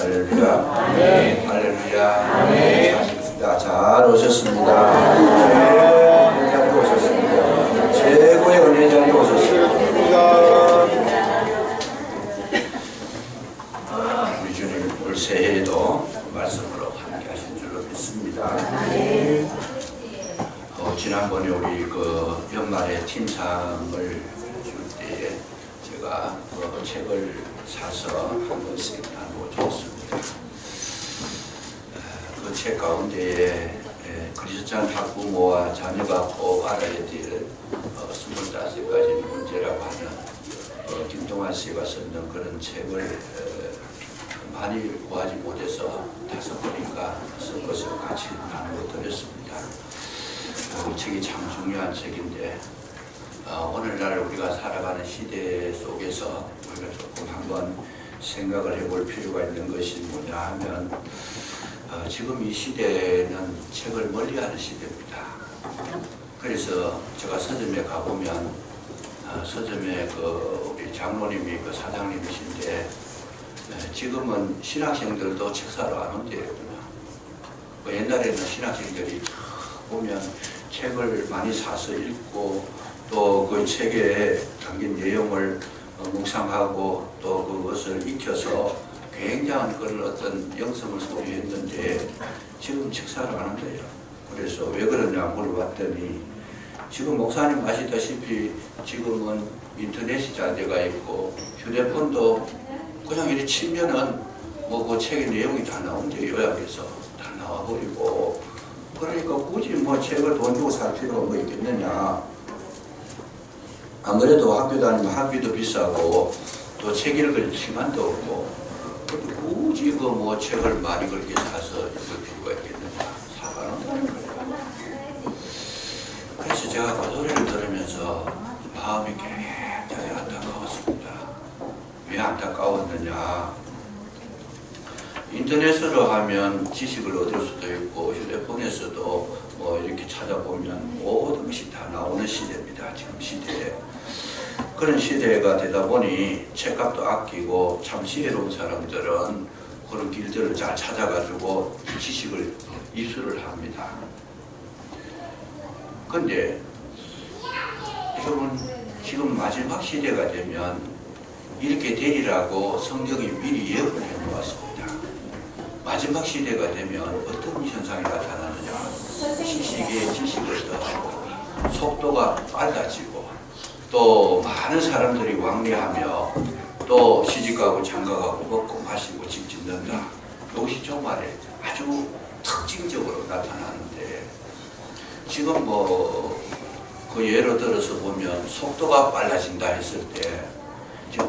할렐루야. 아멘. 할렐루야. 아멘. 잘 오셨습니다. 최고의 자리에 오셨습니다. 최고의 은혜 자리에 오셨습니다. 우리 주님 올 새해에도 말씀으로 함께 하신 줄로 믿습니다. 지난번에 우리 그 연말에 팀상을 줄 때에 제가 책을 사서 한 권씩 나눠줬습니다. 그 책 가운데에 크리스찬 학부모와 자녀가 꼭 알아야 될 25가지 문제라고 하는 김동환 씨가 썼는 그런 책을 많이 구하지 못해서 5권인가 섞어서 같이 나누어 드렸습니다. 이 책이 참 중요한 책인데 오늘날 우리가 살아가는 시대 속에서 우리가 조금 한번 생각을 해볼 필요가 있는 것이 뭐냐 하면 지금 이 시대는 책을 멀리하는 시대입니다. 그래서 제가 서점에 가보면 서점에 우리 장로님이 사장님이신데 지금은 신학생들도 책 사러 안 온대요. 옛날에는 신학생들이 보면 책을 많이 사서 읽고 또 그 책에 담긴 내용을 묵상하고 또 그것을 익혀서 굉장한 그런 어떤 영성을 소유했는데 지금 책 사러 안 한대요. 그래서 왜 그러냐 물어봤더니 지금 목사님 아시다시피 지금은 인터넷이 잘 돼가 있고 휴대폰도 그냥 이렇게 치면은 뭐 그 책의 내용이 다 나온대요. 요약해서 다 나와버리고 그러니까 굳이 뭐 책을 돈 주고 살 필요가 뭐 있겠느냐. 안 그래도 학교 다니면 학비도 비싸고 또 책 읽을 시간도 없고 굳이 그 뭐 책을 많이 그렇게 사서 읽을 필요가 있겠느냐. 사가는 거예요. 그래서 제가 그 노래를 들으면서 마음이 굉장히 안타까웠습니다. 왜 안타까웠느냐. 인터넷으로 하면 지식을 얻을 수도 있고 휴대폰에서도 뭐 이렇게 찾아보면 모든 것이 다 나오는 시대입니다. 지금 시대에. 그런 시대가 되다 보니 책값도 아끼고 참 지혜로운 사람들은 그런 길들을 잘 찾아가지고 지식을 입수를 합니다. 근데 여러분 지금 마지막 시대가 되면 이렇게 되리라고 성경이 미리 예언을 해놓았습니다. 마지막 시대가 되면 어떤 현상이 나타나느냐. 지식에 지식을 더하고 속도가 빨라지고 또 많은 사람들이 왕래하며 또 시집가고 장가가고 먹고 마시고 집 짓는다. 이것이 정말 아주 특징적으로 나타나는데 지금 그 예로 들어서 보면 속도가 빨라진다 했을 때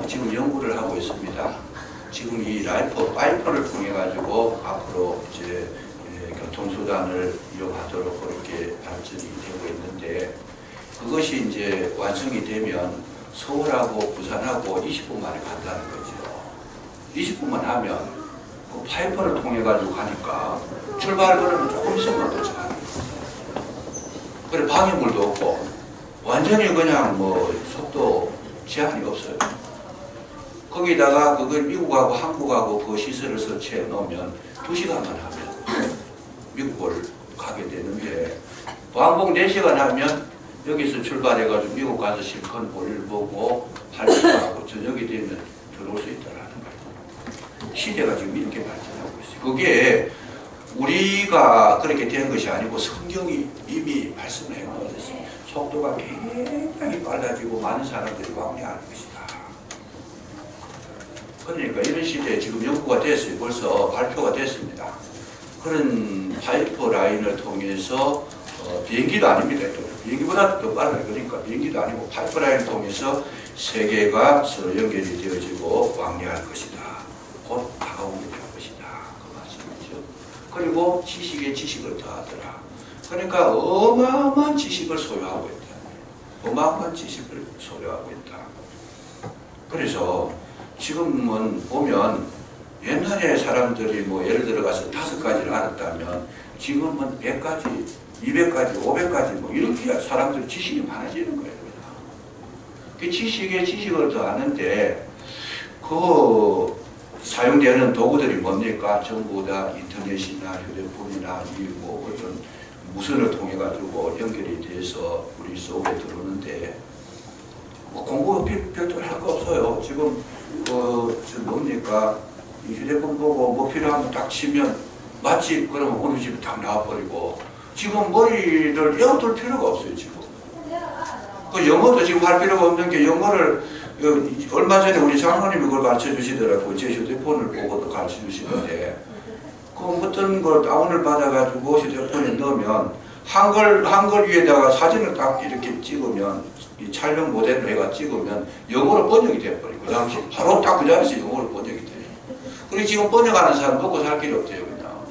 지금 연구를 하고 있습니다. 지금 이 라이프 파이프를 통해 가지고 앞으로 이제 교통수단을 이용하도록 그렇게 발전이 되고 있는데 그것이 이제 완성이 되면 서울하고 부산하고 20분 만에 간다는 거죠. 20분만 하면 그 파이프를 통해 가지고 가니까 출발 그러면 조금 있으면 도착하는 거죠. 그래 방해물도 없고 완전히 그냥 뭐 속도 제한이 없어요. 거기다가 그걸 미국하고 한국하고 그 시설을 설치해 놓으면 2시간만 하면 미국을 가게 되는데 왕복 4시간 하면 여기서 출발해가지고 미국 가서 실컷 볼일 보고 할일하고 저녁이 되면 들어올 수 있다는 거예요. 시대가 지금 이렇게 발전하고 있어요. 그게 우리가 그렇게 된 것이 아니고 성경이 이미 말씀을 해놓았어요. 속도가 굉장히 빨라지고 많은 사람들이 왕래하는 것이다. 그러니까 이런 시대에 지금 연구가 됐어요. 벌써 발표가 됐습니다. 그런 파이프 라인을 통해서 비행기도 아닙니다. 비행기보다 더 빨라요. 그러니까 비행기도 아니고 파이프 라인을 통해서 세계가 서로 연결이 되어지고 왕래할 것이다. 곧 다가오게 될 것이다. 그 말씀이죠. 그리고 지식에 지식을 더하더라. 그러니까 어마어마한 지식을 소유하고 있다. 어마어마한 지식을 소유하고 있다. 그래서 지금은 보면 옛날에 사람들이 뭐 예를 들어가서 5가지를 알았다면 지금은 100가지, 200가지, 500가지 뭐 이렇게 사람들이 지식이 많아지는 거예요. 그 지식에 지식을 더 아는데 그 사용되는 도구들이 뭡니까? 전부 다 인터넷이나 휴대폰이나 뭐 어떤 무선을 통해 가지고 연결이 돼서 우리 속에 들어오는데 뭐 공부가 별도로 할 거 없어요. 지금 뭡니까? 이 휴대폰 보고 뭐 필요하면 딱 치면 마치 그러면 어느 집에 딱 나와버리고 지금 머리를 에어둘 필요가 없어요. 지금 그 영어도 지금 할 필요가 없는 게 영어를 얼마 전에 우리 장로님이 그걸 가르쳐 주시더라고요. 제 휴대폰을 보고도 가르쳐 주시는데 그 어떤 걸 다운을 받아가지고 휴대폰에 넣으면 한글 위에다가 사진을 딱 이렇게 찍으면 이 촬영 모델로 해가 찍으면 영어로 번역이 돼버리고 그 당시 바로 딱 그 자리에서 영어로 번역이 돼요. 그리고 지금 번역하는 사람 먹고 살 길이 없대요. 그냥.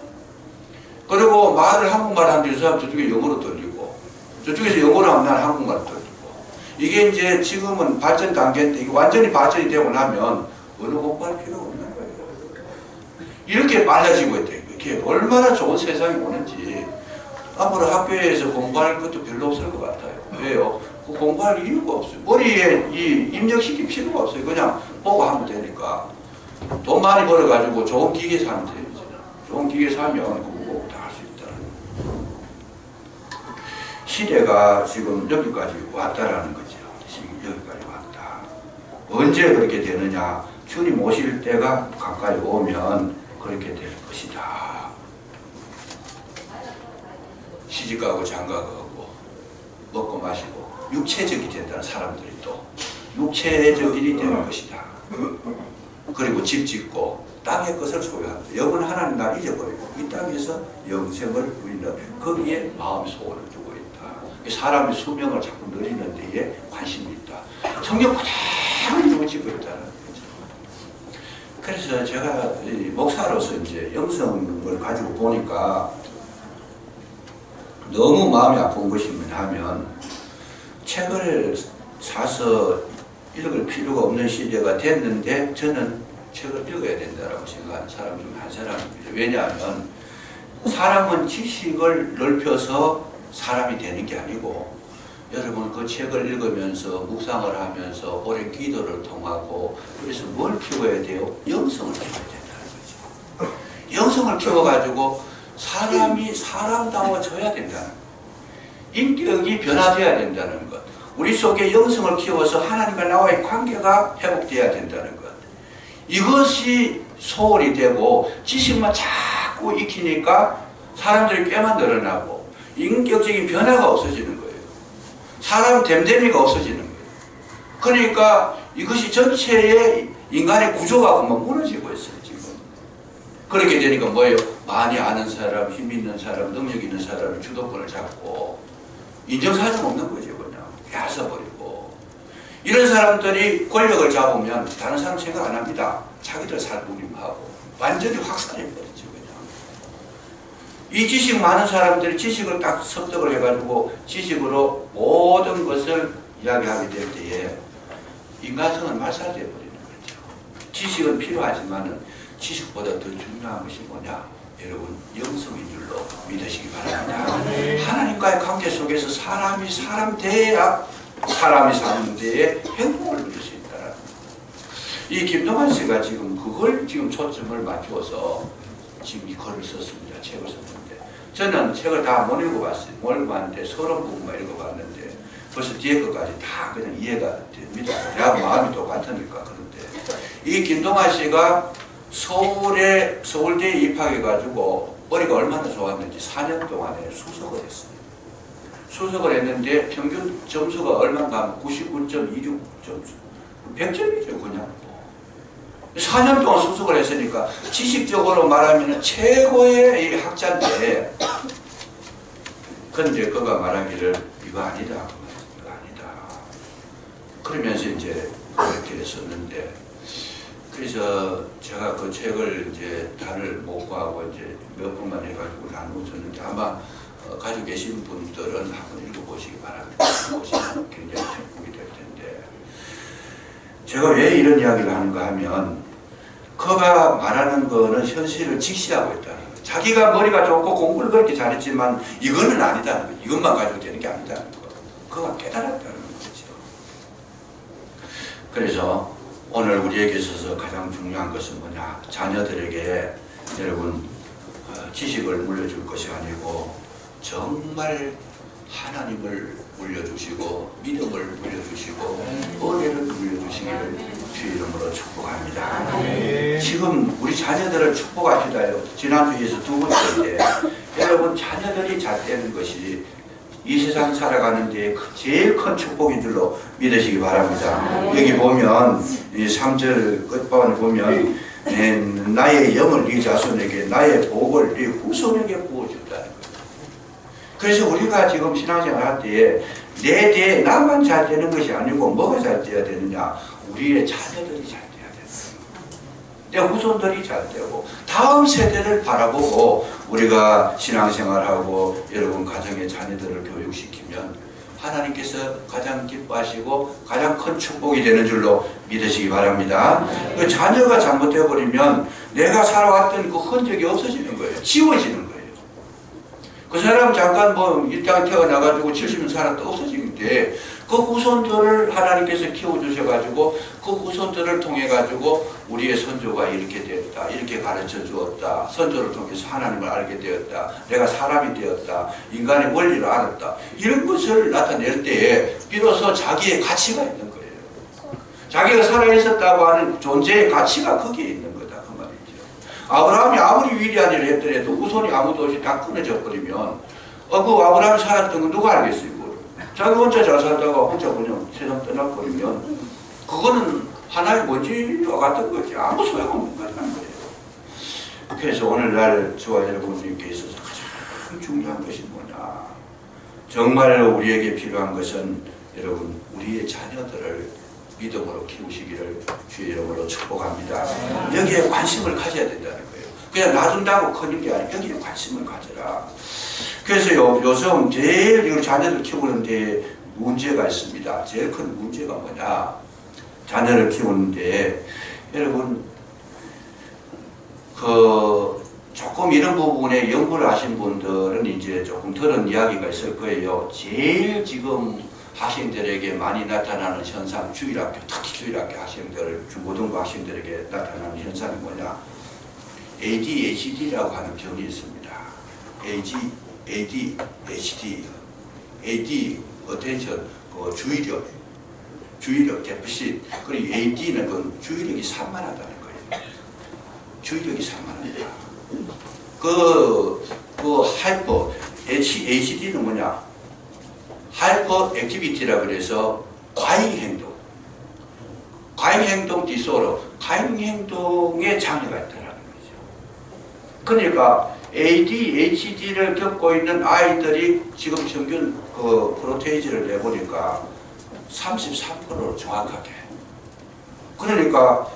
그리고 말을 한국말 하는 사람 저쪽에 영어로 들리고 저쪽에서 영어로 하면 난 한국말 들리고 이게 이제 지금은 발전 단계인데 이게 완전히 발전이 되고 나면 언어 공부할 필요가 없는 거예요. 이렇게 빨라지고 있다. 이게 얼마나 좋은 세상이 오는지 앞으로 학교에서 공부할 것도 별로 없을 것 같아요. 왜요? 그 공부할 이유가 없어요. 머리에 입력시킬 필요가 없어요. 그냥 보고 하면 되니까. 돈 많이 벌어가지고 좋은 기계 사면 돼요. 좋은 기계 사면 그거 다 할 수 있다는 시대가 지금 여기까지 왔다라는 거죠. 지금 여기까지 왔다. 언제 그렇게 되느냐? 주님 오실 때가 가까이 오면 그렇게 될 것이다. 시집가고 장가가고 먹고 마시고 육체적이 된다는 사람들이 또 육체적인이 되는 것이다. 그리고 집 짓고 땅의 것을 소유한다. 영은 하나님 날 잊어버리고 이 땅에서 영생을 누리는 거기에 마음의 소원을 두고 있다. 사람의 수명을 자꾸 늘리는 데에 관심이 있다. 성경 그대로 이루어지고 있다는 거죠. 그래서 제가 목사로서 이제 영성을 가지고 보니까 너무 마음이 아픈 것이 뭐냐면 책을 사서 읽을 필요가 없는 시대가 됐는데 저는 책을 읽어야 된다고 생각하는 사람 중 한 사람입니다. 왜냐하면 사람은 지식을 넓혀서 사람이 되는 게 아니고 여러분 그 책을 읽으면서 묵상을 하면서 오랜 기도를 통하고 그래서 뭘 키워야 돼요? 영성을 키워야 된다는 거죠. 영성을 키워가지고 사람이 사람다워져야 된다는 것. 인격이 변화되어야 된다는 것. 우리 속에 영성을 키워서 하나님과 나와의 관계가 회복되어야 된다는 것. 이것이 소홀이 되고 지식만 자꾸 익히니까 사람들이 꽤만 늘어나고 인격적인 변화가 없어지는 거예요. 사람 됨됨이가 없어지는 거예요. 그러니까 이것이 전체의 인간의 구조가 그만 무너지고 있어요. 지금. 그렇게 되니까 뭐예요? 많이 아는 사람, 힘 있는 사람, 능력 있는 사람이 주도권을 잡고 인정사정 없는 거죠. 그냥 뺏어버리고 이런 사람들이 권력을 잡으면 다른 사람 생각 안 합니다. 자기들 살부림하고 완전히 확산해버리죠. 그냥 이 지식 많은 사람들이 지식을 딱 습득을 해가지고 지식으로 모든 것을 이야기하게 될 때에 인간성은 말살되어 버리는 거죠. 지식은 필요하지만은 지식보다 더 중요한 것이 뭐냐? 여러분 영성인 줄로 믿으시기 바랍니다. 하나님과의 관계 속에서 사람이 사람 돼야 사람이 사는 데에 행복을 누릴 수 있다는 거예요. 이 김동환 씨가 지금 그걸 지금 초점을 맞추어서 지금 이 글을 썼습니다. 책을 썼는데 저는 책을 다 못 읽어봤어요. 못 읽어봤는데 서론 부분만 읽어봤는데 벌써 뒤에 것까지 다 그냥 이해가 됩니다. 내가 마음이 똑같으니까. 그런데 이 김동환 씨가 서울대에 입학해가지고 머리가 얼마나 좋았는지 4년 동안에 수석을 했어요. 수석을 했는데 평균 점수가 얼마인가 하면 99.26 점수. 100점이죠 그냥. 4년 동안 수석을 했으니까 지식적으로 말하면 최고의 이 학자인데 그런데 그가 말하기를 이거 아니다. 이거 아니다. 그러면서 이제 그렇게 했었는데 그래서 제가 그 책을 이제 다를 못 구하고 이제 몇 분만 해가지고 나누었는데 아마 가지고 계신 분들은 한번 읽어보시기 바랍니다. 읽어보시면 굉장히 행복이 될 텐데 제가 왜 이런 이야기를 하는가 하면 그가 말하는 거는 현실을 직시하고 있다는 거예요. 자기가 머리가 좋고 공부를 그렇게 잘했지만 이거는 아니다는 거예요. 이것만 가지고 되는 게 아니다는 거예요. 그가 깨달았다는 거죠. 그래서 오늘 우리에게 있어서 가장 중요한 것은 뭐냐? 자녀들에게 여러분 지식을 물려줄 것이 아니고 정말 하나님을 물려주시고 믿음을 물려주시고 은혜를 물려주시기를 주의 이름으로 축복합니다. 지금 우리 자녀들을 축복하시다요. 지난주에서 두 번째인데 여러분 자녀들이 잘 되는 것이 이 세상 살아가는데 제일 큰 축복인 줄로 믿으시기 바랍니다. 여기 보면 이 3절 끝부분에 보면 나의 영을 네 자손에게 나의 복을 네 후손에게 부어준다는 거예요. 그래서 우리가 지금 신앙생활 할 때 내 뒤에 나만 잘 되는 것이 아니고 뭐가 잘 돼야 되느냐? 우리의 자녀들이 잘 돼야 된다. 내 후손들이 잘 되고 다음 세대를 바라보고 우리가 신앙생활하고 여러분 가정의 자녀들을 교육시키면 하나님께서 가장 기뻐하시고 가장 큰 축복이 되는 줄로 믿으시기 바랍니다. 그 자녀가 잘못되어 버리면 내가 살아왔던 그 흔적이 없어지는 거예요. 지워지는 거예요. 그 사람 잠깐 뭐 이 땅에 태어나가지고 70년 살았다 없어지는데 그 후손들을 하나님께서 키워주셔가지고 그 후손들을 통해가지고 우리의 선조가 이렇게 되었다. 이렇게 가르쳐 주었다. 선조를 통해서 하나님을 알게 되었다. 내가 사람이 되었다. 인간의 원리를 알았다. 이런 것을 나타낼 때에 비로소 자기의 가치가 있는 거예요. 자기가 살아있었다고 하는 존재의 가치가 거기에 있는 거다. 그 말이죠. 아브라함이 아무리 위대한 일을 했더라도 후손이 아무도 없이 다 끊어져 버리면 그 아브라함이 살았던 건 누가 알겠어요? 자기 혼자 잘 살다가 혼자 그냥 세상 떠나버리면 그거는 하나의 먼지와 같은 거지 아무 소용없는 거라는 거예요. 그래서 오늘날 저와 여러분들께 있어서 가장 중요한 것이 뭐냐? 정말 우리에게 필요한 것은 여러분 우리의 자녀들을 믿음으로 키우시기를 주의 이름으로 축복합니다. 여기에 관심을 가져야 된다는 거예요. 그냥 놔둔다고 크는 게 아니라 여기에 관심을 가져라. 그래서 요즘 제일 우리 자녀를 키우는데 문제가 있습니다. 제일 큰 문제가 뭐냐? 자녀를 키우는데 여러분 조금 이런 부분에 연구를 하신 분들은 이제 조금 들은 이야기가 있을 거예요. 제일 지금 학생들에게 많이 나타나는 현상, 주일학교, 특히 주일학교 학생들, 중고등부 학생들에게 나타나는 현상이 뭐냐? ADHD라고 하는 병이 있습니다. ADHD, attention, 주의력 데피시트, 그리고 AD는 그 주의력이 산만하다는 거예요. 주의력이 산만하다. 하이퍼, ADHD는 뭐냐? 하이퍼 액티비티라 그래서 과잉행동, 과잉행동 디소더, 과잉행동에 장애가 있다는 거죠. 그러니까 ADHD를 겪고 있는 아이들이 지금 평균 프로테이지를 내보니까 33%로 정확하게. 그러니까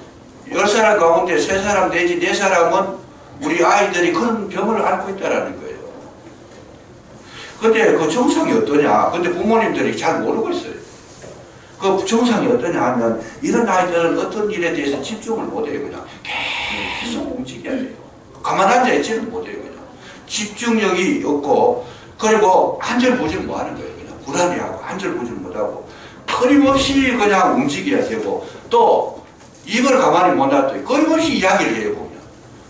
10사람 가운데 3사람 내지 4사람은 우리 아이들이 그런 병을 앓고 있다는 거예요. 근데 그 정상이 어떠냐? 근데 부모님들이 잘 모르고 있어요. 그 정상이 어떠냐 하면 이런 아이들은 어떤 일에 대해서 집중을 못해요. 그냥 계속 움직여야 돼요. 가만 앉아있지는 못해요. 그냥 집중력이 없고 그리고 안절부절 뭐 하는 거예요. 그냥 불안해하고 안절부절 못하고 끊임없이 그냥 움직여야 되고 또 입을 가만히 못 놔둬요. 끊임없이 이야기를 해요. 보면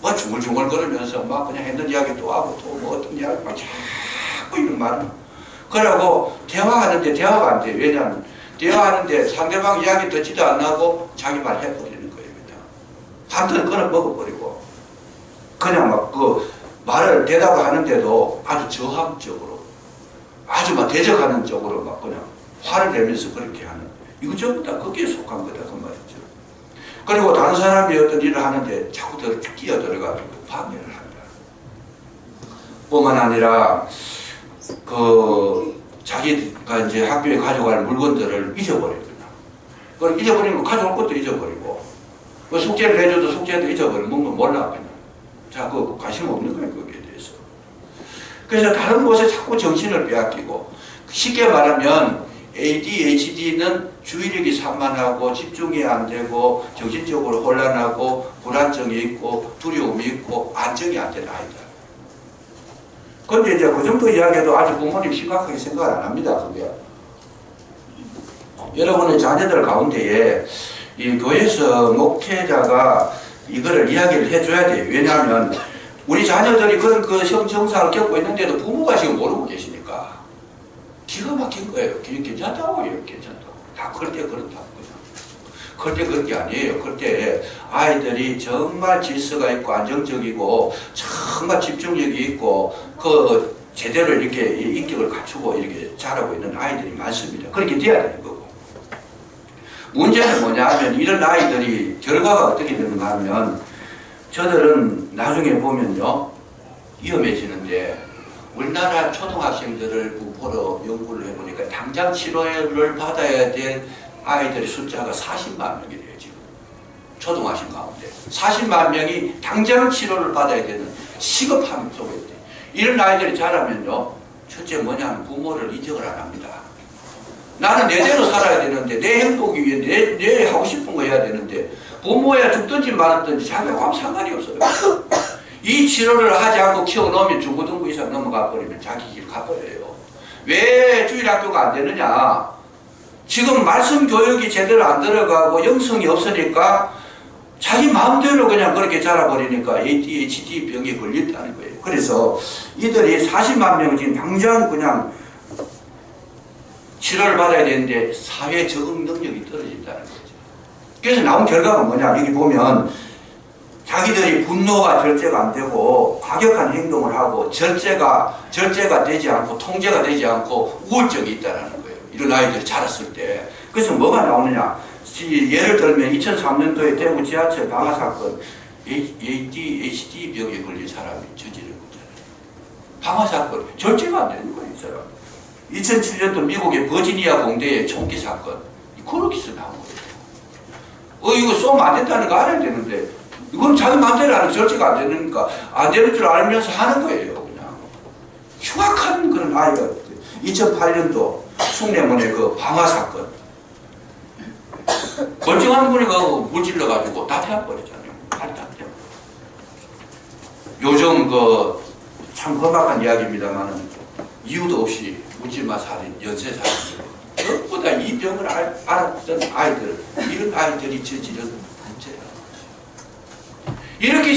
뭐 중얼중얼 거리면서 막 그냥 했는 이야기 또 하고 또 뭐 어떤 이야기 막 자꾸 이런 말을 그러고 대화하는데 대화가 안 돼요. 왜냐하면 대화하는데 상대방 이야기 듣지도 안 하고 자기 말 해버리는 거예요. 그냥 한턴 끊어 먹어버리고 그냥 막 그 말을 대답을 하는데도 아주 저항적으로 아주 막 대적하는 쪽으로 막 그냥 화를 내면서 그렇게 하는 이거 전부 다 거기에 속한 거다 그 말이죠. 그리고 다른 사람이 어떤 일을 하는데 자꾸 끼어들어가지고 방해를 한다. 뿐만 아니라 자기가 이제 학교에 가져갈 물건들을 잊어버리거나 그걸 잊어버리면 가져올 것도 잊어버리고 그 숙제를 해줘도 숙제도 잊어버리고 뭔가 몰라 그냥 자꾸 관심 없는 거예요 거기에 대해서. 그래서 다른 곳에 자꾸 정신을 빼앗기고 쉽게 말하면 ADHD는 주의력이 산만하고 집중이 안 되고 정신적으로 혼란하고 불안정이 있고 두려움이 있고 안정이 안 되는 아이다. 근데 이제 그 정도 이야기해도 아직 부모님 심각하게 생각을 안 합니다. 그게. 여러분의 자녀들 가운데에 이 교회에서 목회자가 이거를 이야기를 해줘야 돼요. 왜냐하면 우리 자녀들이 그런 그 형정사를 겪고 있는데도 부모가 지금 모르고 계시니까 기가 막힌 거예요. 괜찮다고 해요. 괜찮다고. 다 클 때 그렇다고. 클 때 그런 게 아니에요. 클 때 아이들이 정말 질서가 있고 안정적이고 정말 집중력이 있고 그 제대로 이렇게 인격을 갖추고 이렇게 자라고 있는 아이들이 많습니다. 그렇게 돼야 되는 거고. 문제는 뭐냐 하면 이런 아이들이 결과가 어떻게 되는가 하면 저들은 나중에 보면요 위험해지는데 우리나라 초등학생들을 부포로 연구를 해보니까 당장 치료를 받아야 될 아이들의 숫자가 40만 명이 돼요. 지금 초등학생 가운데 40만 명이 당장 치료를 받아야 되는 시급함 속에 있대. 이런 아이들이 자라면요 첫째 뭐냐면 부모를 인정을 안 합니다. 나는 내대로 살아야 되는데 내 행복이 위해 내 하고 싶은 거 해야 되는데 부모야 죽든지 말았든지 자기가 아무 상관이 없어요. 이 치료를 하지 않고 키워놓으면 중고등부 이상 넘어가 버리면 자기 길 가버려요. 왜 주일학교가 안 되느냐? 지금 말씀 교육이 제대로 안 들어가고 영성이 없으니까 자기 마음대로 그냥 그렇게 자라버리니까 ADHD 병에 걸렸다는 거예요. 그래서 이들이 40만 명 지금 당장 그냥 치료를 받아야 되는데 사회 적응 능력이 떨어진다는 거죠. 그래서 나온 결과가 뭐냐? 여기 보면 자기들이 분노가 절제가 안 되고 과격한 행동을 하고 절제가 되지 않고 통제가 되지 않고 우울증이 있다는 거예요. 이런 아이들이 자랐을 때. 그래서 뭐가 나오느냐? 예를 들면 2003년도에 대구 지하철 방화 사건 ADHD 병에 걸린 사람이 저지른 거잖아요. 방화 사건 절제가 안 되는 거예요. 이 사람. 2007년도 미국의 버지니아 공대의 총기 사건 그렇게서 나온 거예요. 이거 쏘면 안 된다는 거 알아야 되는데 이건 자기 마음대로 하는 절제가 안 되니까 안 되는 줄 알면서 하는 거예요. 그냥 흉악한 그런 아이가 2008년도 숭례문의 그 방화 사건 멀쩡한 분이 그 물질러 가지고 다 태워버리잖아요. 다 태워. 요즘 그 참 험악한 이야기입니다만은 이유도 없이 묻지마 살인, 연쇄살인 전부 다 이 병을 알았던 아이들, 이런 아이들이 저지른 문제라는 거죠. 이렇게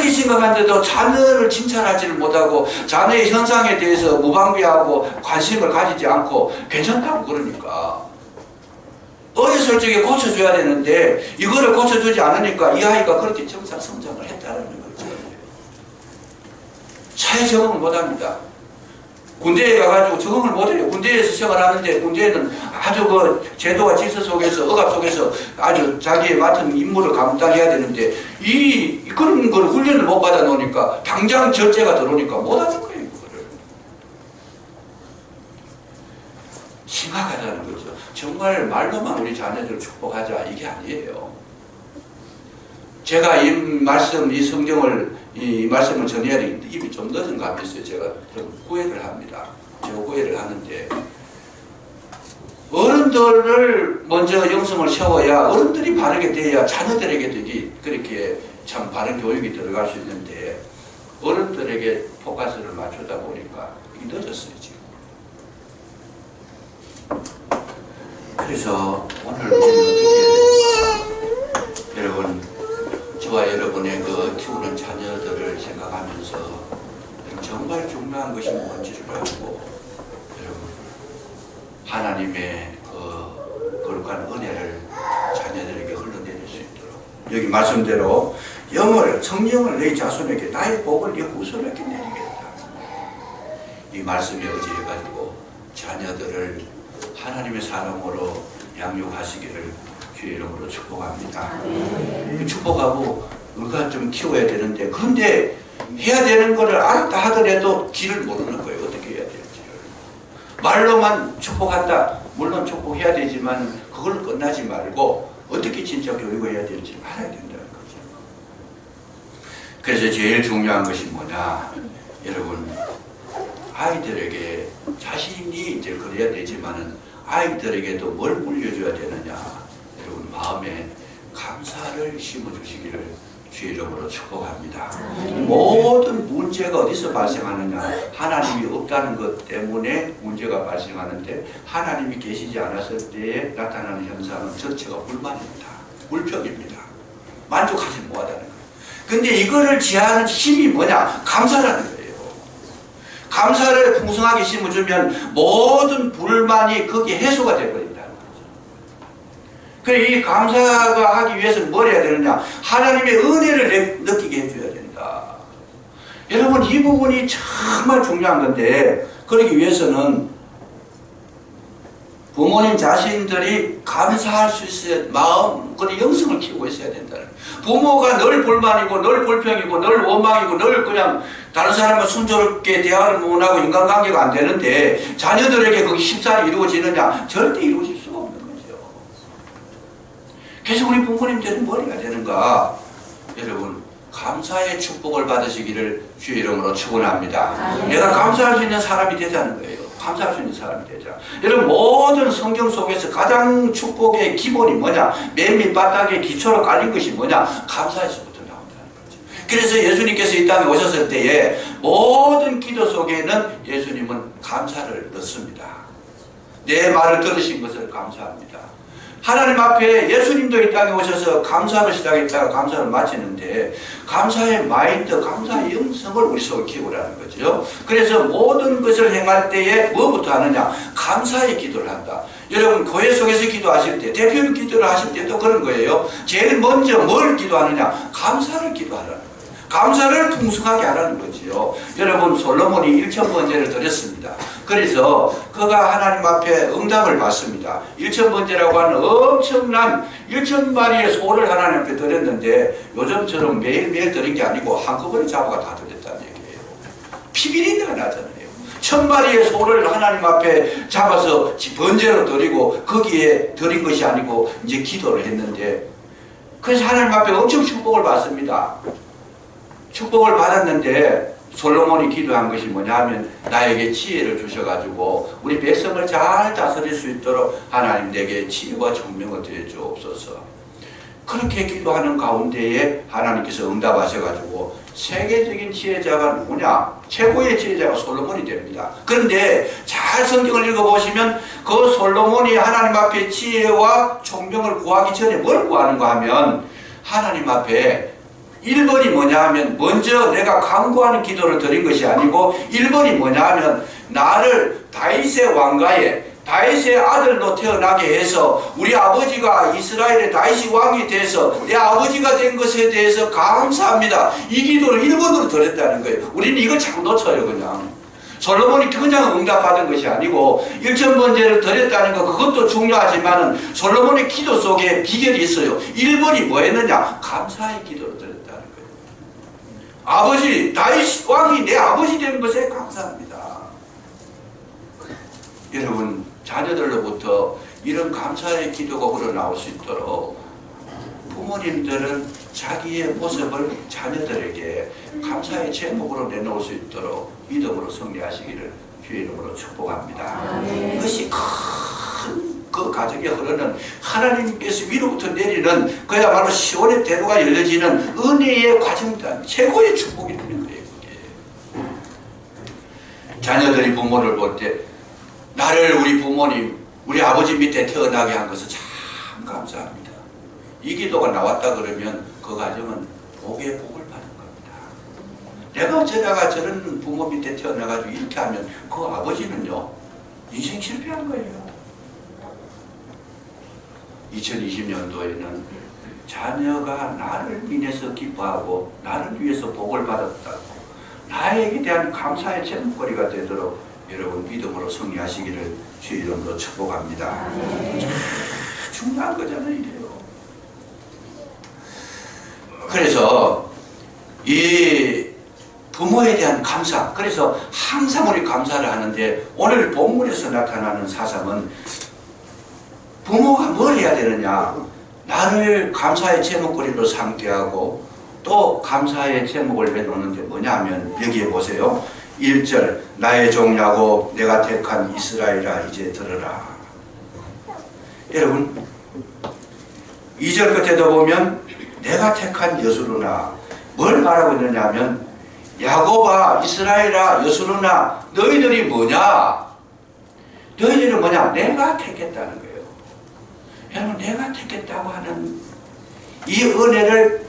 심각한데도 자녀를 칭찬하지를 못하고 자녀의 현상에 대해서 무방비하고 관심을 가지지 않고 괜찮다고 그러니까 어렸을 적에 고쳐줘야 되는데 이거를 고쳐주지 않으니까 이 아이가 그렇게 정상 성장을 했다는 거죠. 사회 적응을 못합니다. 군대에 가가지고 적응을 못해요. 군대에서 생활하는데 군대에는 아주 그 제도와 질서 속에서 억압 속에서 아주 자기의 맡은 임무를 감당해야 되는데 그런 걸 훈련을 못 받아 놓으니까 당장 절제가 들어오니까 못하는 거예요. 그거를. 심각하다는 거죠. 정말 말로만 우리 자녀들을 축복하자 이게 아니에요. 제가 이 말씀을 전해야 되는데 입이 좀 늦은 감이 있어요. 제가 좀 후회를 합니다. 제가 후회를 하는데 어른들을 먼저 영성을 세워야 어른들이 바르게 돼야 자녀들에게도 이게 그렇게 참 바른 교육이 들어갈 수 있는데 어른들에게 포커스를 맞추다 보니까 이게 늦었어요. 지금. 그래서 오늘 우리는 어떻게 여러분 저와 여러분의 그 키우는 자녀들을 생각하면서 정말 중요한 것이 뭔지를 알고 여러분 하나님의 그 거룩한 은혜를 자녀들에게 흘러내릴 수 있도록 여기 말씀대로 성령을 내 자손에게 나의 복을 네 후손에게 내리겠다. 이 말씀에 의지해가지고 자녀들을 하나님의 사람으로 양육하시기를 주의 이름으로 축복합니다. 축복하고 우리가 좀 키워야 되는데 그런데 해야 되는 거를 알았다 하더라도 길을 모르는 거예요. 어떻게 해야 될지를. 말로만 축복한다. 물론 축복해야 되지만 그걸 끝나지 말고 어떻게 진짜 교육을 해야 될지 알아야 된다는 거죠. 그래서 제일 중요한 것이 뭐냐. 여러분 아이들에게 자신이 이제 그래야 되지만은 아이들에게도 뭘 물려줘야 되느냐. 여러분 마음에 감사를 심어주시기를 주의 이름으로 축복합니다. 모든 문제가 어디서 발생하느냐? 하나님이 없다는 것 때문에 문제가 발생하는데, 하나님이 계시지 않았을 때에 나타나는 현상은 전체가 불만입니다. 불평입니다. 만족하지 못하다는 거예요. 근데 이거를 지하는 힘이 뭐냐? 감사라는 거예요. 감사를 풍성하게 심어주면 모든 불만이 거기에 해소가 되어버린다는 거죠. 그래서 이 감사가 하기 위해서는 뭘 해야 되느냐? 하나님의 은혜를 느끼게 해줘야 된다. 여러분, 이 부분이 정말 중요한 건데, 그러기 위해서는 부모님 자신들이 감사할 수 있어야 마음, 그런 영성을 키우고 있어야 된다는 거예요. 부모가 늘 불만이고 늘 불평이고 늘 원망이고 늘 그냥 다른 사람과 순조롭게 대화를 못하고 인간관계가 안 되는데 자녀들에게 그게 쉽사리 이루어지느냐? 절대 이루어질 수가 없는 거죠. 그래서 우리 부모님들은 뭘 해야 되는가? 여러분, 감사의 축복을 받으시기를 주의 이름으로 축원합니다. 내가 감사할 수 있는 사람이 되자는 거예요. 감사할 수 있는 사람이 되자. 여러분, 모든 성경 속에서 가장 축복의 기본이 뭐냐? 맨 밑바닥에 기초로 깔린 것이 뭐냐? 감사에서부터 나온다는 거죠. 그래서 예수님께서 이 땅에 오셨을 때에 모든 기도 속에는 예수님은 감사를 넣습니다. 내 말을 들으신 것을 감사합니다. 하나님 앞에 예수님도 이 땅에 오셔서 감사를 시작했다가 감사를 마치는데, 감사의 마인드, 감사의 영성을 우리 속에 키우라는 거죠. 그래서 모든 것을 행할 때에 뭐부터 하느냐? 감사의 기도를 한다. 여러분, 교회 속에서 기도하실 때, 대표 기도를 하실 때도 그런 거예요. 제일 먼저 뭘 기도하느냐? 감사를 기도하라는 거예요. 감사를 풍성하게 하라는 거지요. 여러분, 솔로몬이 1000번제를 드렸습니다. 그래서 그가 하나님 앞에 응답을 받습니다. 1000번제라고 하는 엄청난 1000마리의 소를 하나님 앞에 드렸는데, 요즘처럼 매일매일 드린 게 아니고 한꺼번에 잡아가 다 드렸다는 얘기예요. 피비린내가 나잖아요. 1000마리의 소를 하나님 앞에 잡아서 번제로 드리고 거기에 드린 것이 아니고 이제 기도를 했는데, 그래서 하나님 앞에 엄청 축복을 받습니다. 축복을 받았는데 솔로몬이 기도한 것이 뭐냐 하면, 나에게 지혜를 주셔가지고 우리 백성을 잘 다스릴 수 있도록 하나님 내게 지혜와 총명을 드려 주옵소서. 그렇게 기도하는 가운데에 하나님께서 응답하셔가지고 세계적인 지혜자가 누구냐? 최고의 지혜자가 솔로몬이 됩니다. 그런데 잘 성경을 읽어보시면 그 솔로몬이 하나님 앞에 지혜와 총명을 구하기 전에 뭘 구하는가 하면, 하나님 앞에 1번이 뭐냐 하면, 먼저 내가 간구하는 기도를 드린 것이 아니고 1번이 뭐냐 하면, 나를 다윗의 왕가에 다윗의 아들로 태어나게 해서 우리 아버지가 이스라엘의 다윗이 왕이 돼서 내 아버지가 된 것에 대해서 감사합니다. 이 기도를 1번으로 드렸다는 거예요. 우리는 이걸 자꾸 놓쳐요. 그냥 솔로몬이 그냥 응답받은 것이 아니고 1000번제를 드렸다는 거, 그것도 중요하지만 솔로몬의 기도 속에 비결이 있어요. 1번이 뭐 했느냐? 감사의 기도를 드렸다는 거예요. 아버지 다윗 왕이 내 아버지 된 것에 감사합니다. 여러분, 자녀들로부터 이런 감사의 기도가 흘러나올 수 있도록 부모님들은 자기의 모습을 자녀들에게 감사의 제목으로 내놓을 수 있도록 믿음으로 승리하시기를 주의 이름으로 축복합니다. 이것이 큰 그 가정에 흐르는 하나님께서 위로부터 내리는 그야말로 시온의 대로가 열려지는 은혜의 과정이다. 최고의 축복이 되는 거예요. 그게. 자녀들이 부모를 볼 때, 나를 우리 부모님, 우리 아버지 밑에 태어나게 한 것은 참 감사합니다. 이 기도가 나왔다 그러면 그 가정은 복의 복을 받은 겁니다. 내가 어쩌다가 저런 부모 밑에 태어나가지고 이렇게 하면 그 아버지는요, 인생 실패한 거예요. 2020년도에는 자녀가 나를 인해서 기뻐하고 나를 위해서 복을 받았다고, 나에게 대한 감사의 제목거리가 되도록 여러분 믿음으로 승리하시기를 주의 이름으로 축복합니다. 중요한 거잖아요, 이래요. 그래서 이 부모에 대한 감사, 그래서 항상 우리 감사를 하는데, 오늘 본문에서 나타나는 사상은 부모가 뭘 해야 되느냐? 나를 감사의 제목거리로 삼게 하고 또 감사의 제목을 내놓는데 뭐냐 하면, 여기에 보세요. 1절, 나의 종 야곱 내가 택한 이스라엘아 이제 들으라. 여러분, 2절 끝에도 보면 내가 택한 여수로나 뭘 말하고 있느냐 하면 야곱아 이스라엘아 여수로나 너희들이 뭐냐? 너희들은 뭐냐? 내가 택했다는 거예요. 여러분 내가 택했다고 하는 이 은혜를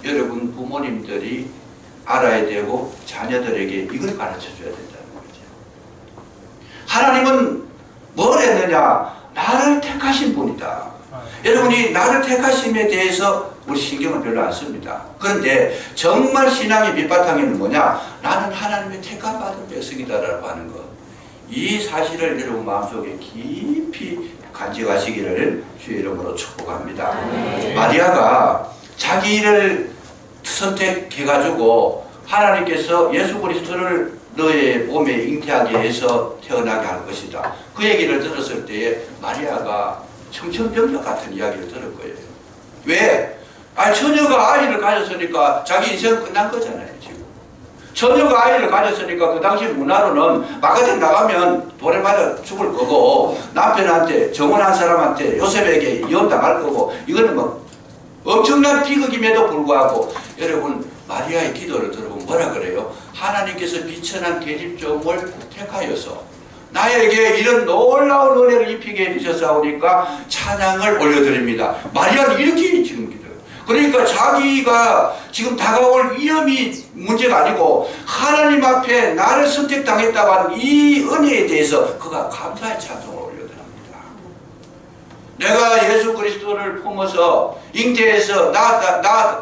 여러분 부모님들이 알아야 되고 자녀들에게 이걸 가르쳐 줘야 된다는 거죠. 하나님은 뭘 했느냐? 나를 택하신 분이다. 여러분이 나를 택하심에 대해서 우리 신경을 별로 안 씁니다. 그런데 정말 신앙의 밑바탕에는 뭐냐? 나는 하나님의 택함받은 백성이다라고 하는 것. 이 사실을 여러분 마음속에 깊이 간직하시기를 주의 이름으로 축복합니다. 마리아가 자기 일을 선택해가지고 하나님께서 예수 그리스도를 너의 몸에 잉태하게 해서 태어나게 할 것이다. 그 얘기를 들었을 때에 마리아가 청천벽력 같은 이야기를 들을 거예요. 왜? 처녀가 아이를 가졌으니까 자기 인생은 끝난 거잖아요. 지금 처녀가 아이를 가졌으니까 그 당시 문화로는 바깥에 나가면 돌에 맞아 죽을 거고 남편한테 정혼한 사람한테 요셉에게 이혼당할 거고 이거는 뭐 엄청난 비극임에도 불구하고 여러분 마리아의 기도를 들어보면 뭐라 그래요? 하나님께서 비천한 계집종을 택하여서 나에게 이런 놀라운 은혜를 입히게 해주셨사오니까 찬양을 올려드립니다. 마리아는 이렇게 지금 기도해요. 그러니까 자기가 지금 다가올 위험이 문제가 아니고 하나님 앞에 나를 선택당했다고 하는 이 은혜에 대해서 그가 감사의 찬송을 올려드립니다. 내가 예수 그리스도를 품어서 잉태해서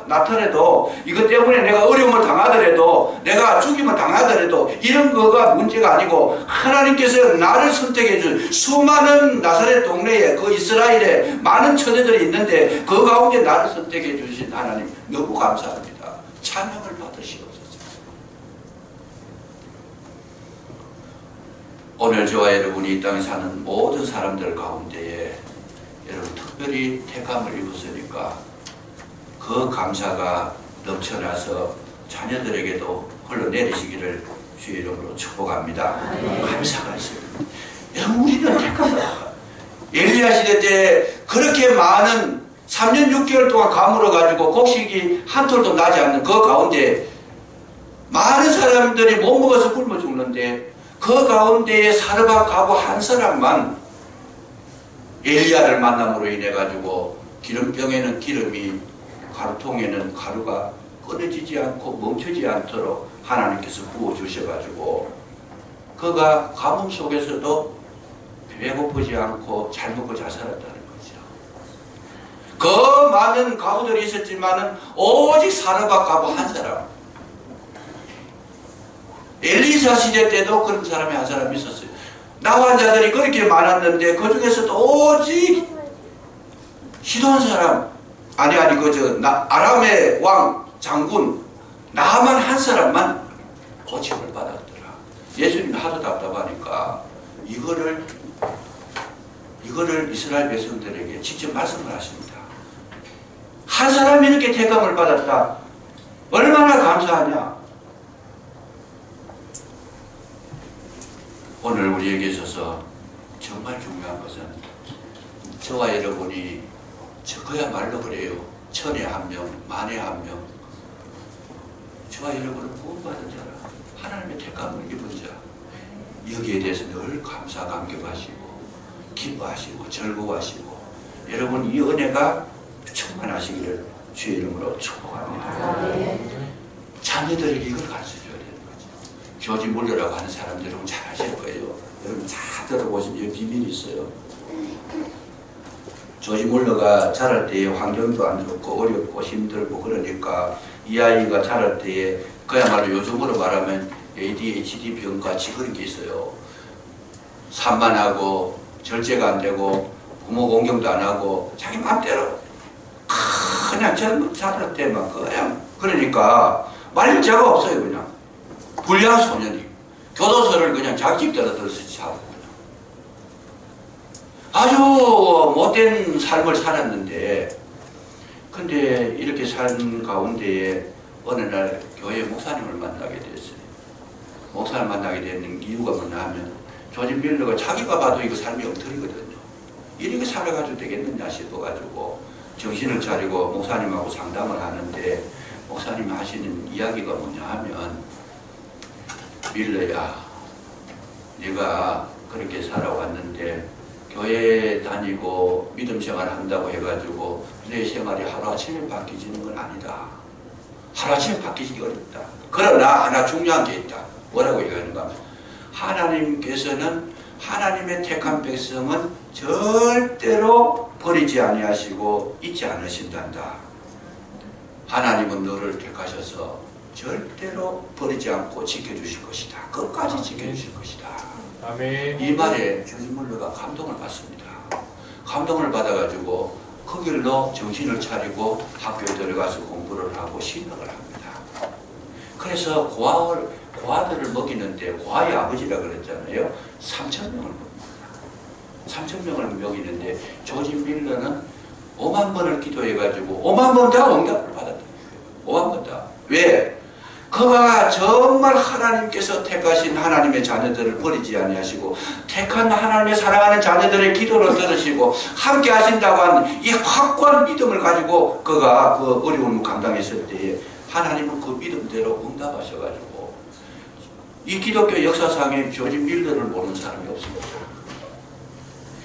나타내도 이것 때문에 내가 어려움을 당하더라도 내가 죽임을 당하더라도 이런 거가 문제가 아니고 하나님께서 나를 선택해 준 수많은 나사렛 동네에 그 이스라엘에 많은 처녀들이 있는데 그 가운데 나를 선택해 주신 하나님 너무 감사합니다. 찬양을 받으시옵소서. 오늘 저와 여러분이 이 땅에 사는 모든 사람들 가운데에 여러분 특별히 택함을 입었으니까 그 감사가 넘쳐나서 자녀들에게도 흘러내리시기를 주의 이름으로 축복합니다. 감사가 있습니다. 여러분 우리는 택함을 받아. 엘리야 시대 때 그렇게 많은 3년 6개월 동안 가물어가지고 곡식이 한 톨도 나지 않는 그 가운데 많은 사람들이 못 먹어서 굶어 죽는데 그 가운데에 사르밧 가부 한 사람만 엘리야를 만남으로 인해 가지고 기름병에는 기름이 가루통에는 가루가 끊어지지 않고 멈추지 않도록 하나님께서 부어주셔가지고 그가 가뭄 속에서도 배고프지 않고 잘 먹고 잘 살았다는 거죠. 그 많은 가부들이 있었지만은 오직 사르밧 가부 한 사람. 엘리사 시대 때도 그런 사람이 한 사람 있었어요. 나환 자들이 그렇게 많았는데 그 중에서도 오직 시돈 사람 아람의 왕 장군 나만 한 사람만 고침을 받았더라. 예수님이 하도 답답하니까 이거를 이스라엘 백성들에게 직접 말씀을 하십니다. 한 사람이 이렇게 택함을 받았다. 얼마나 감사하냐. 오늘 우리에게 있어서 정말 중요한 것은 저와 여러분이 그야말로 그래요. 천에 한 명, 만에 한 명. 저와 여러분은 구원받은 자라. 하나님의 택함을 입은 자. 여기에 대해서 늘 감사 감격하시고 기뻐하시고 즐거워하시고 여러분 이 은혜가 충만하시기를 주의 이름으로 축복합니다. 자녀들에게 이걸 가르쳐줘야 되는 거죠. 조지 물러라고 하는 사람들 여러분 잘 아실 거예요. 여러분 다 들어보시면 여기 비밀이 있어요. 조지 물러가 자랄 때에 환경도 안 좋고 어렵고 힘들고 그러니까 이 아이가 자랄 때에 그야말로 요즘으로 말하면 ADHD 병같이 그런 게 있어요. 산만하고 절제가 안 되고 부모 공경도 안 하고 자기 맘대로 그냥 자랄 때만 그냥 그러니까 말릴 자가 없어요. 그냥 불량한 소년이 교도소를 그냥 자기 집대로 들어서 자고 아주 못된 삶을 살았는데 근데 이렇게 산 가운데에 어느 날 교회 목사님을 만나게 됐어요. 목사를 만나게 되는 이유가 뭐냐 하면 조지 밀러가 자기가 봐도 이거 삶이 엉터리거든요. 이렇게 살아가지고 되겠느냐 싶어가지고 정신을 차리고 목사님하고 상담을 하는데 목사님이 하시는 이야기가 뭐냐 하면 밀러야 네가 그렇게 살아왔는데 교회 다니고 믿음 생활 한다고 해가지고 내 생활이 하루아침에 바뀌지는 건 아니다. 하루아침에 바뀌기 어렵다. 그러나 하나 중요한 게 있다. 뭐라고 얘기하는가 하면 하나님께서는 하나님의 택한 백성은 절대로 버리지 아니하시고 잊지 않으신단다. 하나님은 너를 택하셔서 절대로 버리지 않고 지켜주실 것이다. 끝까지 지켜주실 것이다. 아멘. 이 말에 조지물러가 감동을 받습니다. 감동을 받아가지고 그 길로 정신을 차리고 학교에 들어가서 공부를 하고 신학을 합니다. 그래서 고아들을 먹이는데 고아의 아버지라 그랬잖아요. 3,000명을 먹입니다. 3,000명을 먹이는데 조지 밀러는 5만 번을 기도해가지고 5만 번 다 응답을 받았다. 5만 번 다. 왜? 그가 정말 하나님께서 택하신 하나님의 자녀들을 버리지 아니하시고 택한 하나님의 사랑하는 자녀들의 기도를 들으시고 함께 하신다고 하는 이 확고한 믿음을 가지고 그가 그 어려움을 감당했을 때에 하나님은 그 믿음대로 응답하셔가지고 이 기독교 역사상에 조지 밀러를 모르는 사람이 없습니다.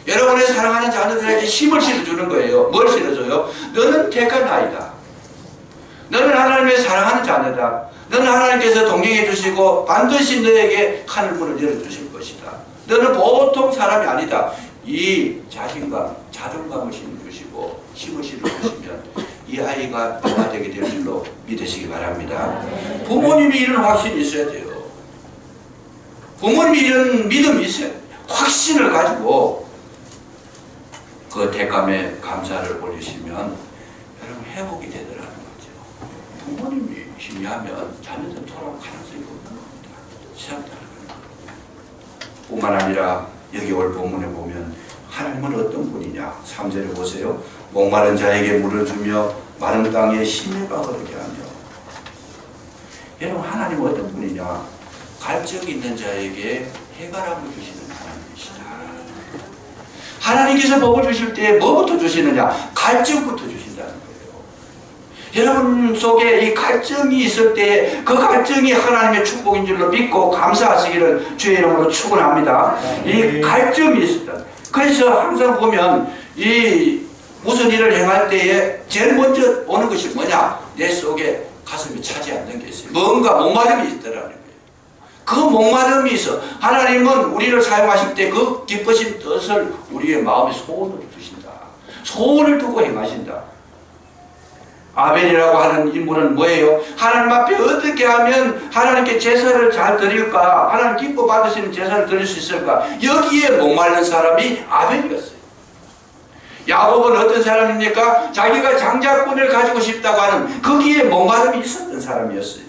여러분의 사랑하는 자녀들에게 힘을 실어주는 거예요. 뭘 실어줘요? 너는 택한 아이다. 너는 하나님의 사랑하는 자녀다. 너는 하나님께서 동행해 주시고 반드시 너에게 하늘문을 열어주실 것이다. 너는 보통 사람이 아니다. 이 자신감, 자존감을 심어주시고 힘을 실어주시면 이 아이가 부가 되게 될 줄로 믿으시기 바랍니다. 부모님이 이런 확신이 있어야 돼요. 부모님이 이런 믿음이 있어야 돼요. 확신을 가지고 그 택감에 감사를 올리시면 여러분 회복이 되더라는 거죠. 부모님이 희미하면 자녀들은 돌아올 가능성이 없는 겁니다. 시작다는 겁니다. 뿐만 아니라 여기 올 본문에 보면 하나님은 어떤 분이냐. 3절에 보세요. 목마른 자에게 물을 주며 마른 땅에 심해가 흐르게 하며. 여러분 하나님은 어떤 분이냐. 갈증이 있는 자에게 해가람을 주시는 하나님이시다. 하나님께서 복을 주실 때 뭐부터 주시느냐. 갈증부터 주신다는 거예요. 여러분 속에 이 갈증이 있을 때 그 갈증이 하나님의 축복인 줄로 믿고 감사하시기를 주의 이름으로 축원합니다. 이 갈증이 있었다. 그래서 항상 보면 이 무슨 일을 행할 때에 제일 먼저 오는 것이 뭐냐? 내 속에 가슴이 차지 않는 게 있어요. 뭔가 목마름이 있더라는 거예요. 그 목마름이 있어. 하나님은 우리를 사용하실 때 그 기쁘신 뜻을 우리의 마음에 소원으로 두신다. 소원을 두고 행하신다. 아벨이라고 하는 인물은 뭐예요? 하나님 앞에 어떻게 하면 하나님께 제사를 잘 드릴까? 하나님 기뻐 받으시는 제사를 드릴 수 있을까? 여기에 목마른 사람이 아벨이었어요. 야곱은 어떤 사람입니까? 자기가 장자권을 가지고 싶다고 하는 거기에 목마름이 있었던 사람이었어요.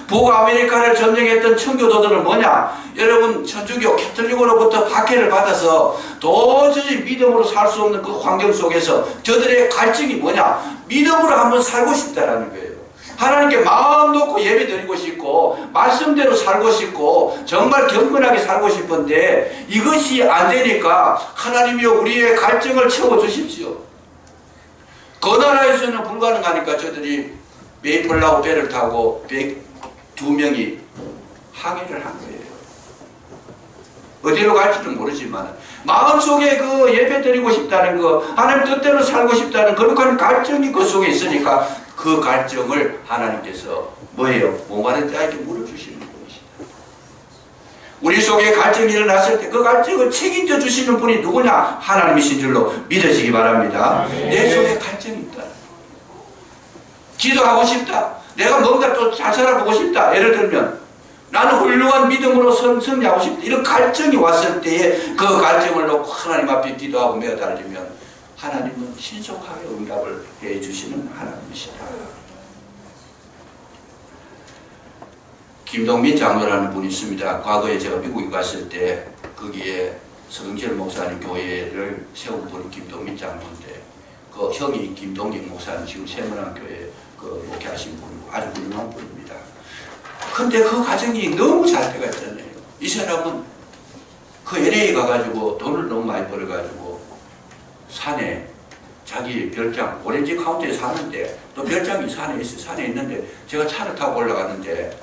북아메리카를 점령했던 청교도들은 뭐냐? 여러분 천주교 캐톨릭으로부터 박해를 받아서 도저히 믿음으로 살 수 없는 그 환경 속에서 저들의 갈증이 뭐냐? 믿음으로 한번 살고 싶다라는 거예요. 하나님께 마음 놓고 예배 드리고 싶고 말씀대로 살고 싶고 정말 경건하게 살고 싶은데 이것이 안 되니까 하나님이여 우리의 갈증을 채워주십시오. 그 나라에서는 불가능하니까 저들이 메이플라우 배를 타고 102명이 항해를 한 거예요. 어디로 갈지는 모르지만 마음속에 그 예배 드리고 싶다는 거 하나님 뜻대로 살고 싶다는 거룩한 갈증이 그 속에 있으니까 그 갈증을 하나님께서 뭐예요? 목마른 자에게 물어주시는 분이시다. 우리 속에 갈증이 일어났을 때 그 갈증을 책임져 주시는 분이 누구냐? 하나님이신 줄로 믿으시기 바랍니다. 내 속에 갈증이 있다. 기도하고 싶다. 내가 뭔가 또 잘 살아보고 싶다. 예를 들면 나는 훌륭한 믿음으로 승리하고 싶다. 이런 갈증이 왔을 때에 그 갈증을 놓고 하나님 앞에 기도하고 매어달리면 하나님은 신속하게 응답을 해주시는 하나님이시다. 김동민 장로라는 분이 있습니다. 과거에 제가 미국에 갔을 때 거기에 서경철 목사님 교회를 세운 분이 김동민 장로인데 그 형이 김동진 목사님 지금 세문안교회 그 목회하신 분이고 아주 훌륭한 분입니다. 근데 그 가정이 너무 잘 돼가 있잖아요. 이 사람은 그 LA 가가지고 돈을 너무 많이 벌어가지고 산에 자기 별장 오렌지 카운티에 사는데 또 별장이 산에 있어요. 산에 있는데 제가 차를 타고 올라갔는데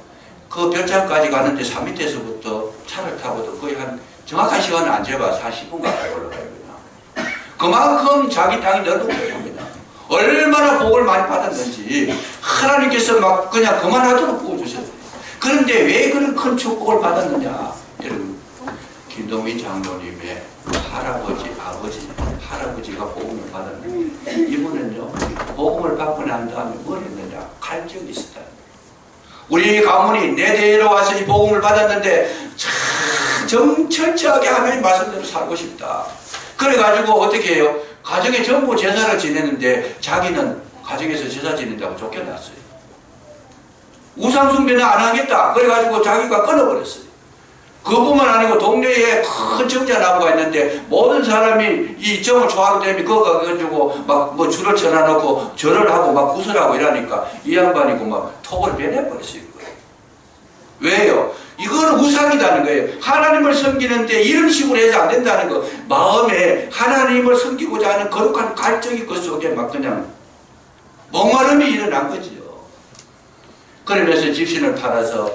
그 별장까지 가는데 산 밑에서부터 차를 타고도 거의 한 정확한 시간은 안 재봐 40분 가까이 올라가요. 그냥. 그만큼 자기 땅이 넓은 거예요. 그냥. 얼마나 복을 많이 받았는지 하나님께서 막 그냥 그만하도록 부어주셨어요. 그런데 왜 그런 큰 축복을 받았느냐. 여러분 김동민 장로님의 할아버지가 복음을 받았는데 이분은요 복음을 받고 난 다음에 뭘 했느냐. 갈증이 있었다. 우리 가문이 내 대로 와서 이 복음을 받았는데 참 철저하게 하나님 말씀대로 살고 싶다. 그래가지고 어떻게 해요? 가정에 전부 제사를 지내는데 자기는 가정에서 제사 지낸다고 쫓겨났어요. 우상숭배는 안 하겠다. 그래가지고 자기가 끊어버렸어요. 그뿐만 아니고 동네에 큰 정자나무가 있는데 모든 사람이 이 정을 좋아하기 때문에 그거 가지고 막 뭐 줄을 쳐놔놓고 절을 하고 막 구슬하고 이러니까 이 양반이고 막 톡을 빼내버렸어요. 왜요? 이거는 우상이라는 거예요. 하나님을 섬기는데 이런 식으로 해서 안 된다는 거. 마음에 하나님을 섬기고자 하는 거룩한 갈증이 그 속에 막 그냥 목마름이 일어난 거지요. 그러면서 집신을 팔아서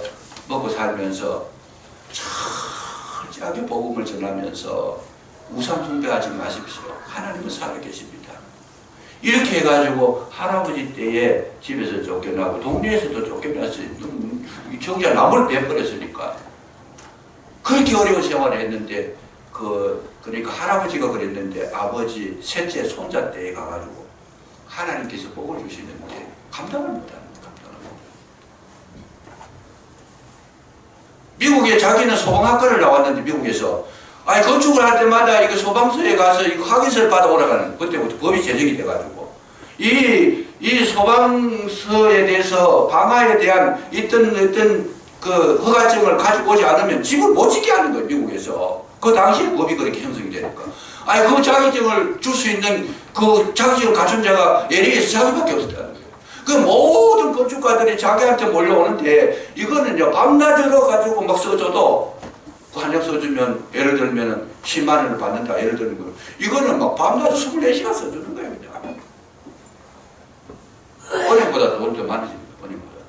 먹고 살면서 철저하게 복음을 전하면서 우상 숭배하지 마십시오. 하나님은 살아계십니다. 이렇게 해가지고 할아버지 때에 집에서 쫓겨나고 동네에서도 쫓겨났어요. 정작 나무를 베버렸으니까. 그렇게 어려운 생활을 했는데 그러니까 할아버지가 그랬는데 아버지 셋째 손자 때에 가가지고 하나님께서 복을 주시는데 감당을 못합니다. 미국에 자기는 소방학과를 나왔는데 미국에서 건축을 할 때마다 이거 소방서에 가서 이거 확인서를 받아오라가는 그때부터 법이 제정이 돼가지고 이 소방서에 대해서 방화에 대한 어떤 그 허가증을 가지고 오지 않으면 집을 못 짓게 하는 거예요. 미국에서 그 당시에 법이 그렇게 형성이 되니까 그 자격증을 줄 수 있는 그 자격증을 갖춘 자가 LA에서 자기밖에 없었다는 거예요. 그 모든 건축가들이 자기한테 몰려오는데 이거는요 밤낮으로 가지고 막 써줘도 한약 써주면 예를 들면 10만 원을 받는다 예를 들면 거 이거는 막 밤낮 24시간 써주는 거예요. 은행보다 돈 더 많으십니다. 은행보다.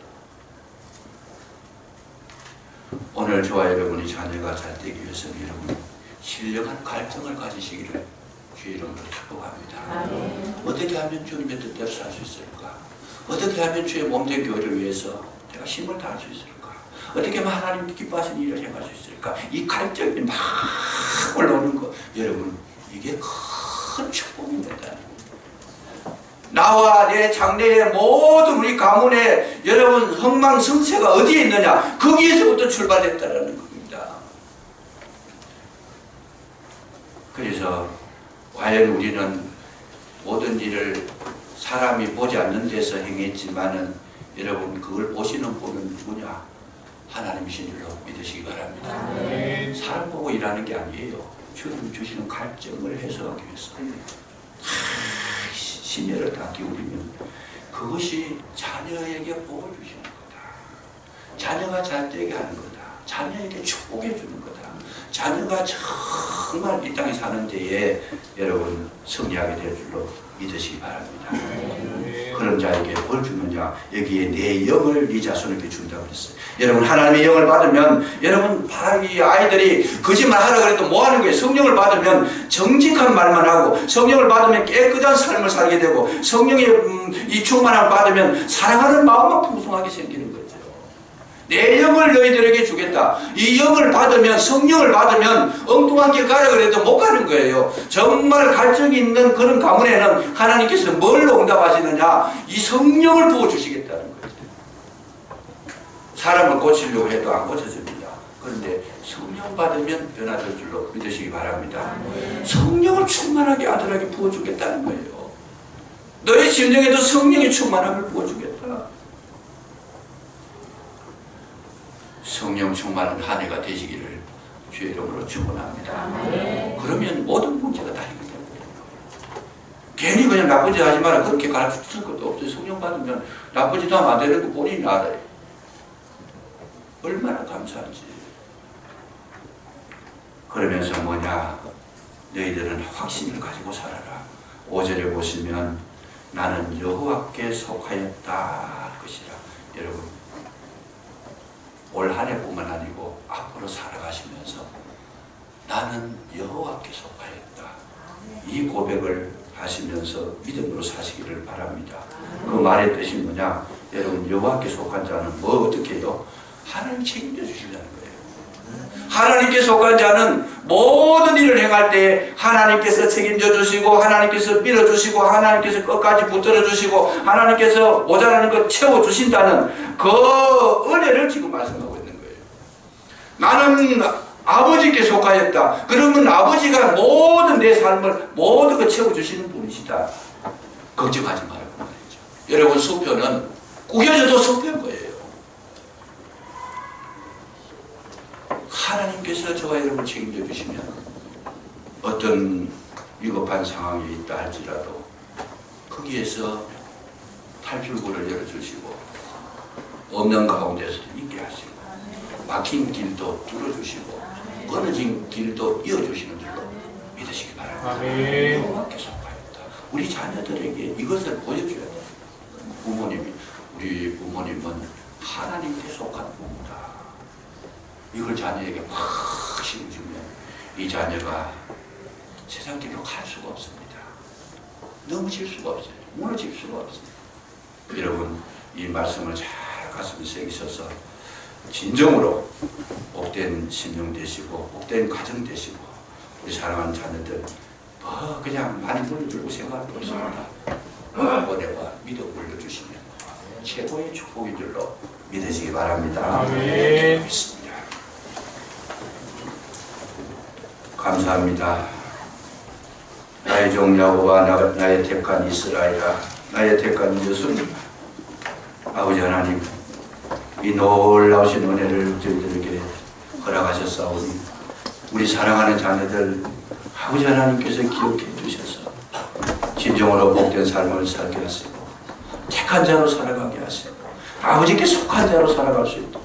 오늘 저와 여러분이 자녀가 잘 되기 위해서는 여러분 신령한 갈증을 가지시기를 주의 이름으로 축복합니다. 어떻게 하면 주님의 뜻대로 살 수 있을까? 어떻게 하면 주의 몸된 교회를 위해서 내가 힘을 다할 수 있을까? 어떻게 하면 하나님 기뻐하시는 일을 행할 수 있을까? 이 갈증이 막 올라오는 거 여러분 이게 큰 축복입니다. 나와 내 장래의 모든 우리 가문의 여러분 흥망성쇠가 어디에 있느냐? 거기에서부터 출발했다는 겁니다. 그래서 과연 우리는 모든 일을 사람이 보지 않는 데서 행했지만은 여러분 그걸 보시는 분은 누구냐? 하나님이신 줄로 믿으시기 바랍니다. 사람 보고 일하는 게 아니에요. 주님 주시는 갈증을 해소하기 위해서 심혈을 다 기울이면 그것이 자녀에게 복을 주시는 거다. 자녀가 잘 되게 하는 거다. 자녀에게 축복해 주는 거다. 자녀가 정말 이 땅에 사는 데에 여러분 승리하게 될 줄로 믿으시기 바랍니다. 그런 자에게 뭘 주느냐? 여기에 내 영을 네 자손에게 준다고 그랬어요. 여러분 하나님의 영을 받으면 여러분 이 아이들이 거짓말 하라 그래도 뭐 하는 거예요? 성령을 받으면 정직한 말만 하고 성령을 받으면 깨끗한 삶을 살게 되고 성령의 이 충만함을 받으면 사랑하는 마음만 풍성하게 생기는 거죠. 내 영을 너희들에게 주겠다. 이 영을 받으면 성령을 받으면 엉뚱한 길 가라 그래도 못 가는 거예요. 정말 갈증이 있는 그런 가문에는 하나님께서 뭘로 응답하시느냐? 이 성령을 부어주시겠다는 거예요. 사람을 고치려고 해도 안 고쳐집니다. 그런데 성령 받으면 변화될 줄로 믿으시기 바랍니다. 성령을 충만하게 아들에게 부어주겠다는 거예요. 너의 심령에도 성령의 충만함을 부어주겠다. 성령 충만한 한 해가 되시기를 주의 이름으로 축원합니다. 그러면 모든 문제가 다 해결됩니다. 괜히 그냥 나쁜 짓 하지 마라 그렇게 가르칠 것도 없어요. 성령 받으면 나쁜 짓 하면 안 되는 거 본인이 알아요. 얼마나 감사한지. 그러면서 뭐냐? 너희들은 확신을 가지고 살아라. 5절에 보시면 나는 여호와께 속하였다 것이라. 여러분 올 한 해뿐만 아니고 앞으로 살아가시면서 나는 여호와께 속하였다, 이 고백을 하시면서 믿음으로 사시기를 바랍니다. 그 말의 뜻이 뭐냐? 여러분 여호와께 속한 자는 뭐 어떻게 해요? 하나님 책임져 주신다는 거예요. 하나님께 속한 자는 모든 일을 행할 때 하나님께서 책임져 주시고, 하나님께서 밀어주시고, 하나님께서 끝까지 붙들어 주시고, 하나님께서 모자라는 것 채워 주신다는 그 은혜를 지금 말씀하고 있는 거예요. 나는 아버지께 속하였다. 그러면 아버지가 모든 내 삶을 모든 걸 채워 주시는 분이시다. 걱정하지 말고 말이죠. 여러분 수표는 구겨져도 수표인 거예요. 하나님께서 저와 여러분을 책임져 주시면 어떤 위급한 상황이 있다 할지라도 거기에서 탈출구를 열어주시고, 없는 가운데서도 있게 하시고, 막힌 길도 뚫어주시고, 끊어진 길도 이어주시는 줄로 믿으시기 바랍니다. 여호와께 속하였다. 우리 자녀들에게 이것을 보여줘야 돼요. 우리 부모님은 하나님께 속한 부모다. 이걸 자녀에게 팍 심어주면 이 자녀가 세상 길로 갈 수가 없습니다. 넘어질 수가 없어요. 무너질 수가 없어요. 여러분 이 말씀을 잘 가슴에 새기셔서 진정으로 복된 심령 되시고, 복된 가정 되시고, 우리 사랑하는 자녀들 그냥 많이 물려주고 생각할 거 없습니다. 은혜와 믿음 물려주시면 최고의 축복인 줄로 믿으시기 바랍니다. 아멘. 믿습니다. 감사합니다. 나의 종 야곱아, 나의 택한 이스라엘아, 나의 택한 이웃은 아버지 하나님, 이 놀라우신 은혜를 저희들에게 허락하셨사오니 우리 사랑하는 자녀들 아버지 하나님께서 기억해 주셔서 진정으로 복된 삶을 살게 하시고, 택한 자로 살아가게 하시고, 아버지께 속한 자로 살아갈 수 있도록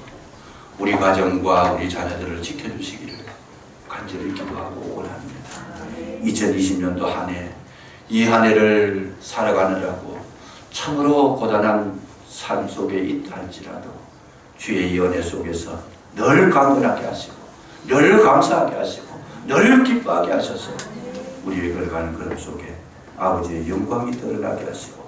우리 가정과 우리 자녀들을 지켜주시기를 간절히 기도하고 원합니다. 2020년도 한 해, 이 한 해를 살아가느라고 참으로 고단한 삶 속에 있다 할지라도 주의 이 은혜 속에서 늘 강건하게 하시고, 늘 감사하게 하시고, 늘 기뻐하게 하셔서 우리의 걸어가는 걸음 속에 아버지의 영광이 드러나게 하시고,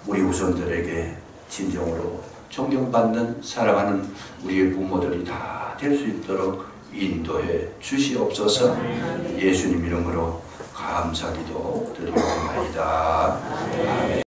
우리 후손들에게 진정으로 존경받는 살아가는 우리의 부모들이 다 될 수 있도록 인도해 주시옵소서. 예수님 이름으로 감사기도 드리옵나이다. 아멘.